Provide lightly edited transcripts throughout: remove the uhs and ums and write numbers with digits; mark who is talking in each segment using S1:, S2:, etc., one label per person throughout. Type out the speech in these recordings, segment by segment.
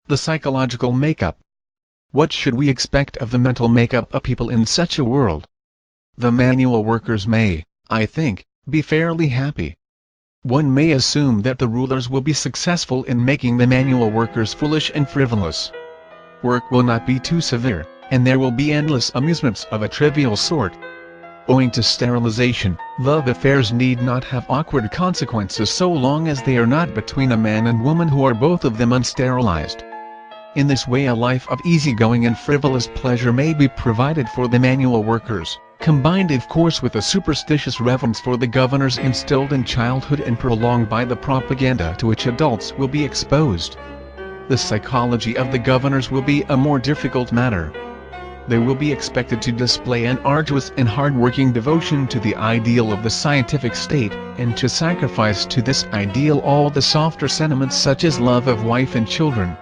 S1: The psychological makeup. What should we expect of the mental makeup of people in such a world? The manual workers may, I think, be fairly happy. One may assume that the rulers will be successful in making the manual workers foolish and frivolous. Work will not be too severe, and there will be endless amusements of a trivial sort. Owing to sterilization, love affairs need not have awkward consequences so long as they are not between a man and woman who are both of them unsterilized. In this way a life of easygoing and frivolous pleasure may be provided for the manual workers, combined of course with a superstitious reverence for the governors instilled in childhood and prolonged by the propaganda to which adults will be exposed. The psychology of the governors will be a more difficult matter. They will be expected to display an arduous and hard-working devotion to the ideal of the scientific state, and to sacrifice to this ideal all the softer sentiments such as love of wife and children.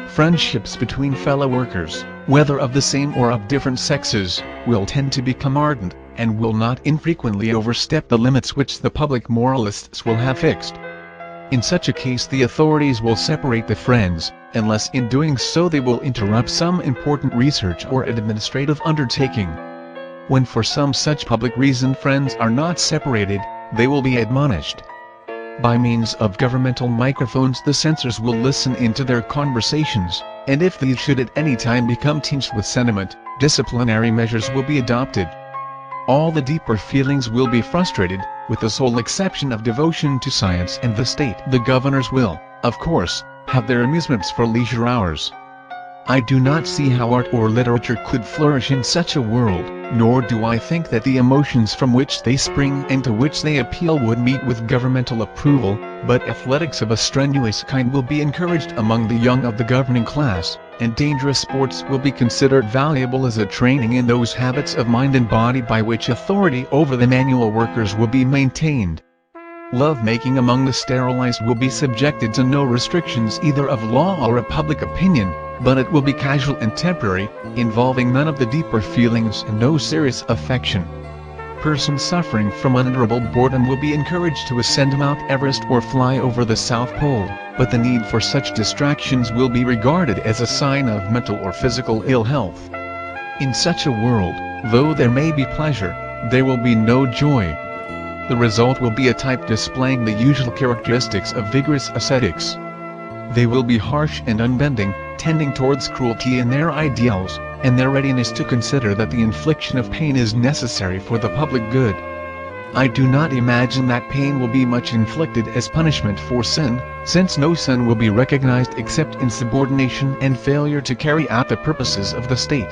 S1: Friendships between fellow workers, whether of the same or of different sexes, will tend to become ardent, and will not infrequently overstep the limits which the public moralists will have fixed. In such a case the authorities will separate the friends, unless in doing so they will interrupt some important research or administrative undertaking. When for some such public reason friends are not separated, they will be admonished. By means of governmental microphones the censors will listen into their conversations, and if these should at any time become tinged with sentiment, disciplinary measures will be adopted. All the deeper feelings will be frustrated, with the sole exception of devotion to science and the state. The governors will, of course, have their amusements for leisure hours. I do not see how art or literature could flourish in such a world, nor do I think that the emotions from which they spring and to which they appeal would meet with governmental approval, but athletics of a strenuous kind will be encouraged among the young of the governing class, and dangerous sports will be considered valuable as a training in those habits of mind and body by which authority over the manual workers will be maintained. Love-making among the sterilized will be subjected to no restrictions either of law or of public opinion, but it will be casual and temporary, involving none of the deeper feelings and no serious affection. Persons suffering from unendurable boredom will be encouraged to ascend Mount Everest or fly over the South Pole, but the need for such distractions will be regarded as a sign of mental or physical ill health. In such a world, though there may be pleasure, there will be no joy. The result will be a type displaying the usual characteristics of vigorous ascetics. They will be harsh and unbending, tending towards cruelty in their ideals, and their readiness to consider that the infliction of pain is necessary for the public good. I do not imagine that pain will be much inflicted as punishment for sin, since no sin will be recognized except in subordination and failure to carry out the purposes of the state.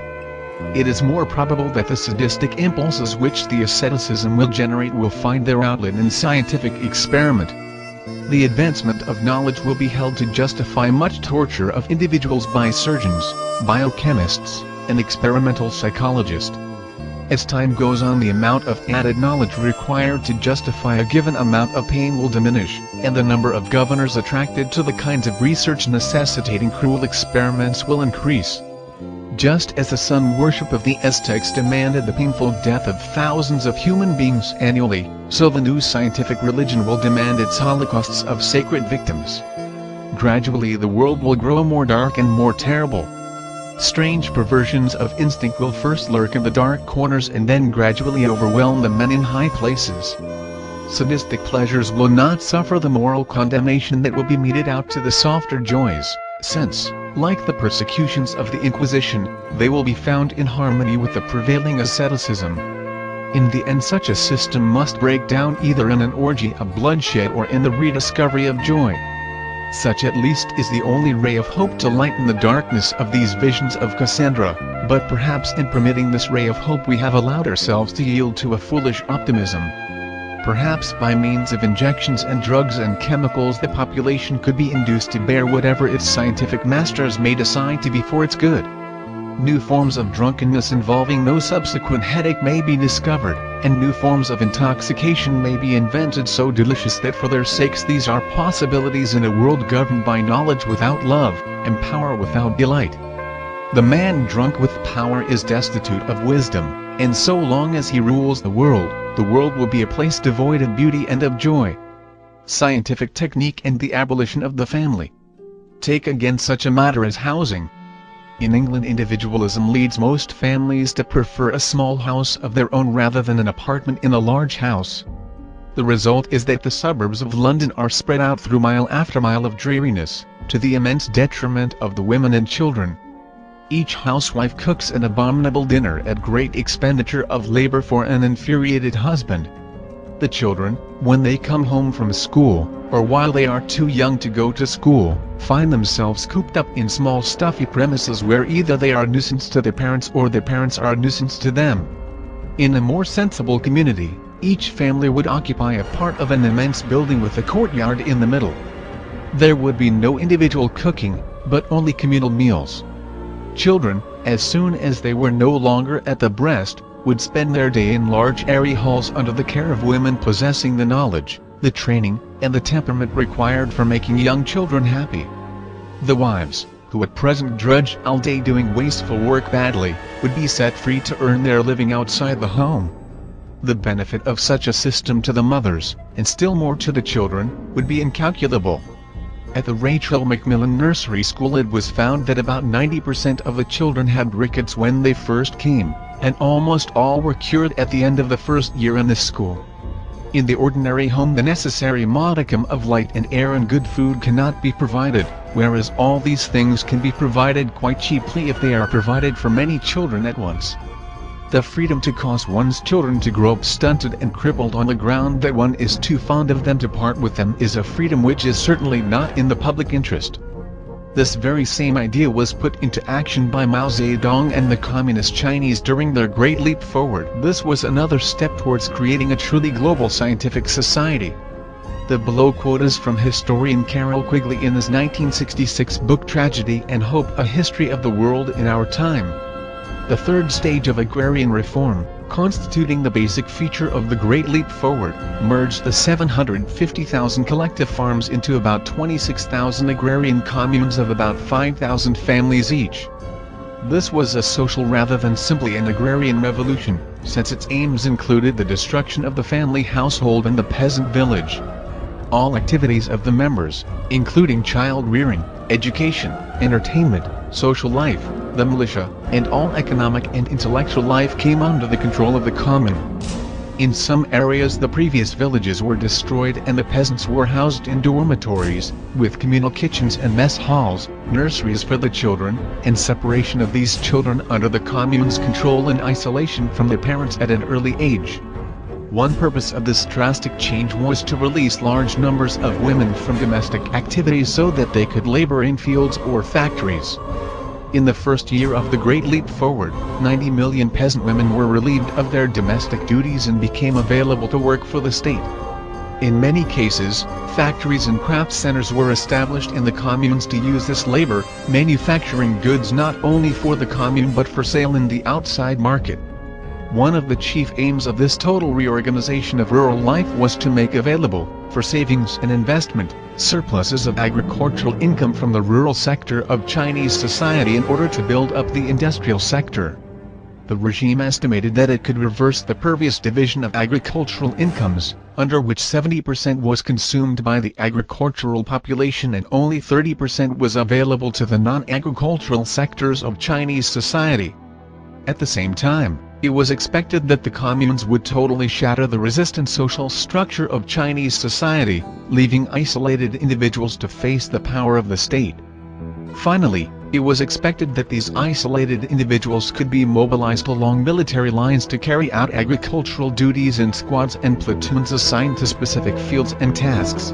S1: It is more probable that the sadistic impulses which the asceticism will generate will find their outlet in scientific experiment. The advancement of knowledge will be held to justify much torture of individuals by surgeons, biochemists, and experimental psychologists. As time goes on the amount of added knowledge required to justify a given amount of pain will diminish, and the number of governors attracted to the kinds of research necessitating cruel experiments will increase. Just as the sun worship of the Aztecs demanded the painful death of thousands of human beings annually, so the new scientific religion will demand its holocausts of sacred victims. Gradually the world will grow more dark and more terrible. Strange perversions of instinct will first lurk in the dark corners and then gradually overwhelm the men in high places. Sadistic pleasures will not suffer the moral condemnation that will be meted out to the softer joys, since, like the persecutions of the Inquisition, they will be found in harmony with the prevailing asceticism. In the end such a system must break down either in an orgy of bloodshed or in the rediscovery of joy. Such at least is the only ray of hope to lighten the darkness of these visions of Cassandra, but perhaps in permitting this ray of hope we have allowed ourselves to yield to a foolish optimism. Perhaps by means of injections and drugs and chemicals the population could be induced to bear whatever its scientific masters may decide to be for its good. New forms of drunkenness involving no subsequent headache may be discovered, and new forms of intoxication may be invented so delicious that for their sakes these are possibilities in a world governed by knowledge without love, and power without delight. The man drunk with power is destitute of wisdom, and so long as he rules the world will be a place devoid of beauty and of joy. Scientific technique and the abolition of the family. Take again such a matter as housing. In England, individualism leads most families to prefer a small house of their own rather than an apartment in a large house. The result is that the suburbs of London are spread out through mile after mile of dreariness, to the immense detriment of the women and children. Each housewife cooks an abominable dinner at great expenditure of labor for an infuriated husband. The children, when they come home from school, or while they are too young to go to school, find themselves cooped up in small stuffy premises where either they are a nuisance to their parents or their parents are a nuisance to them. In a more sensible community, each family would occupy a part of an immense building with a courtyard in the middle. There would be no individual cooking, but only communal meals. Children, as soon as they were no longer at the breast, would spend their day in large airy halls under the care of women possessing the knowledge, the training, and the temperament required for making young children happy. The wives, who at present drudge all day doing wasteful work badly, would be set free to earn their living outside the home. The benefit of such a system to the mothers, and still more to the children, would be incalculable. At the Rachel Macmillan Nursery School it was found that about 90% of the children had rickets when they first came, and almost all were cured at the end of the first year in the school. In the ordinary home the necessary modicum of light and air and good food cannot be provided, whereas all these things can be provided quite cheaply if they are provided for many children at once. The freedom to cause one's children to grow up stunted and crippled on the ground that one is too fond of them to part with them is a freedom which is certainly not in the public interest. This very same idea was put into action by Mao Zedong and the Communist Chinese during their Great Leap Forward. This was another step towards creating a truly global scientific society. The below quote is from historian Carol Quigley in his 1966 book Tragedy and Hope: A History of the World in Our Time. The third stage of agrarian reform, constituting the basic feature of the Great Leap Forward, merged the 750,000 collective farms into about 26,000 agrarian communes of about 5,000 families each. This was a social rather than simply an agrarian revolution, since its aims included the destruction of the family household and the peasant village. All activities of the members, including child rearing, education, entertainment, social life, the militia, and all economic and intellectual life came under the control of the commune. In some areas the previous villages were destroyed and the peasants were housed in dormitories, with communal kitchens and mess halls, nurseries for the children, and separation of these children under the commune's control and isolation from their parents at an early age. One purpose of this drastic change was to release large numbers of women from domestic activities so that they could labor in fields or factories. In the first year of the Great Leap Forward, 90 million peasant women were relieved of their domestic duties and became available to work for the state. In many cases, factories and craft centers were established in the communes to use this labor, manufacturing goods not only for the commune but for sale in the outside market. One of the chief aims of this total reorganization of rural life was to make available, for savings and investment, surpluses of agricultural income from the rural sector of Chinese society in order to build up the industrial sector. The regime estimated that it could reverse the previous division of agricultural incomes, under which 70% was consumed by the agricultural population and only 30% was available to the non-agricultural sectors of Chinese society. At the same time, it was expected that the communes would totally shatter the resistant social structure of Chinese society, leaving isolated individuals to face the power of the state. Finally, it was expected that these isolated individuals could be mobilized along military lines to carry out agricultural duties in squads and platoons assigned to specific fields and tasks.